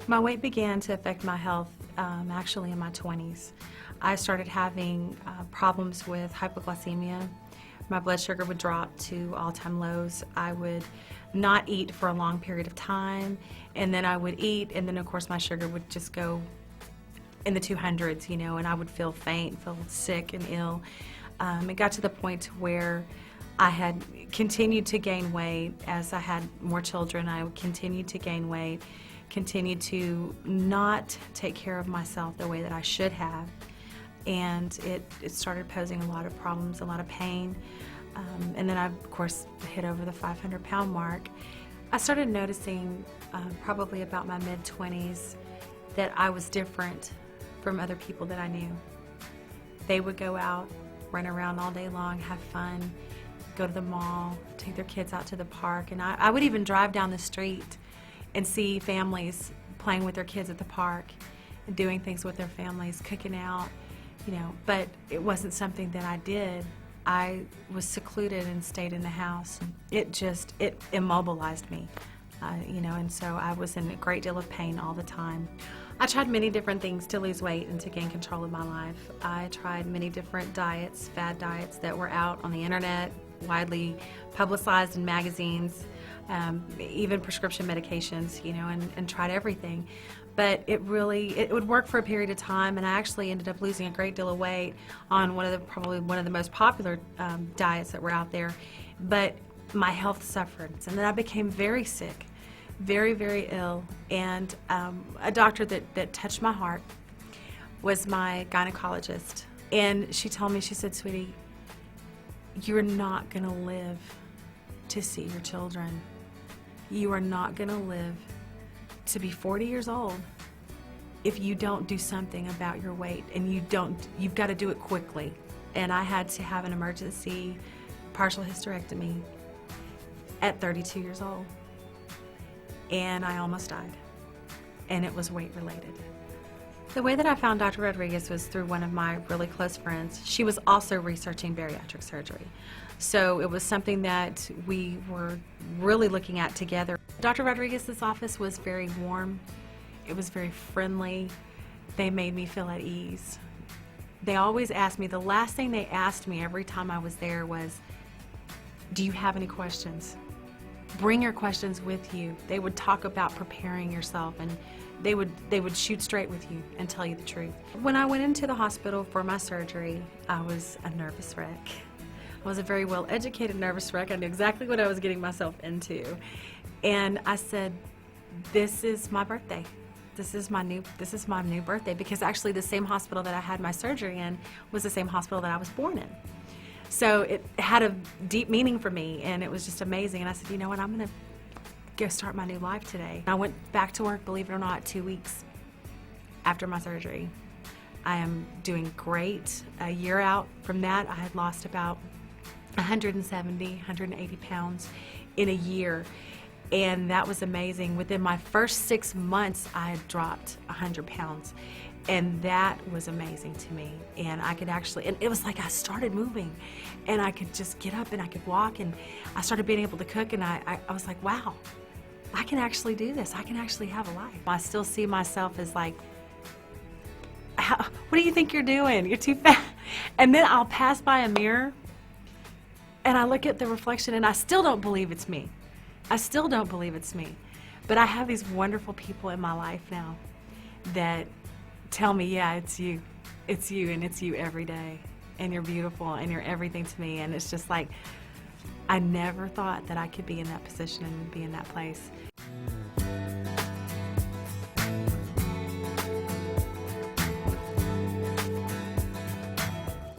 My weight began to affect my health actually in my 20s. I started having problems with hypoglycemia. My blood sugar would drop to all-time lows. I would not eat for a long period of time, and then I would eat, and then of course my sugar would just go in the 200s, you know, and I would feel faint, feel sick and ill. It got to the point where I had continued to gain weight. As I had more children, I would continue to gain weight, continue to not take care of myself the way that I should have. And it started posing a lot of problems, a lot of pain. And then I, of course, hit over the 500-pound mark. I started noticing probably about my mid-20s that I was different from other people that I knew. They would go out, run around all day long, have fun, go to the mall, take their kids out to the park, and I would even drive down the street and see families playing with their kids at the park and doing things with their families, cooking out, you know, but it wasn't something that I did. I was secluded and stayed in the house. It immobilized me, you know, and so I was in a great deal of pain all the time. I tried many different things to lose weight and to gain control of my life. I tried many different diets, fad diets that were out on the internet, widely publicized in magazines, even prescription medications, you know, and tried everything. But it would work for a period of time, and I actually ended up losing a great deal of weight on probably one of the most popular diets that were out there. But my health suffered, and then I became very sick, very, very ill. And a doctor that touched my heart was my gynecologist. And she told me, she said, "Sweetie, you're not going to live to see your children. You are not going to live to be 40 years old if you don't do something about your weight, and you've got to do it quickly." And I had to have an emergency partial hysterectomy at 32 years old. And I almost died. And it was weight related. The way that I found Dr. Rodriguez was through one of my really close friends. She was also researching bariatric surgery. So it was something that we were really looking at together. Dr. Rodriguez's office was very warm. It was very friendly. They made me feel at ease. They always asked me, the last thing they asked me every time I was there was, "Do you have any questions?" Bring your questions with you. They would talk about preparing yourself, and they would shoot straight with you and tell you the truth. When I went into the hospital for my surgery, I was a nervous wreck. I was a very well-educated nervous wreck. I knew exactly what I was getting myself into. And I said, "This is my birthday. This is my new birthday," because actually the same hospital that I had my surgery in was the same hospital that I was born in. So it had a deep meaning for me, and it was just amazing. And I said, "You know what, I'm going to go start my new life today." I went back to work, believe it or not, 2 weeks after my surgery. I am doing great. A year out from that, I had lost about 170, 180 pounds in a year. And that was amazing. Within my first 6 months, I had dropped 100 pounds. And that was amazing to me. And I could actually, and it was like I started moving, and I could just get up and I could walk, and I started being able to cook, and I was like, wow, I can actually do this. I can actually have a life. I still see myself as like, what do you think you're doing? You're too fat. And then I'll pass by a mirror, and I look at the reflection, and I still don't believe it's me. I still don't believe it's me. But I have these wonderful people in my life now that tell me, yeah, it's you, and it's you every day, and you're beautiful, and you're everything to me. And it's just like, I never thought that I could be in that position and be in that place.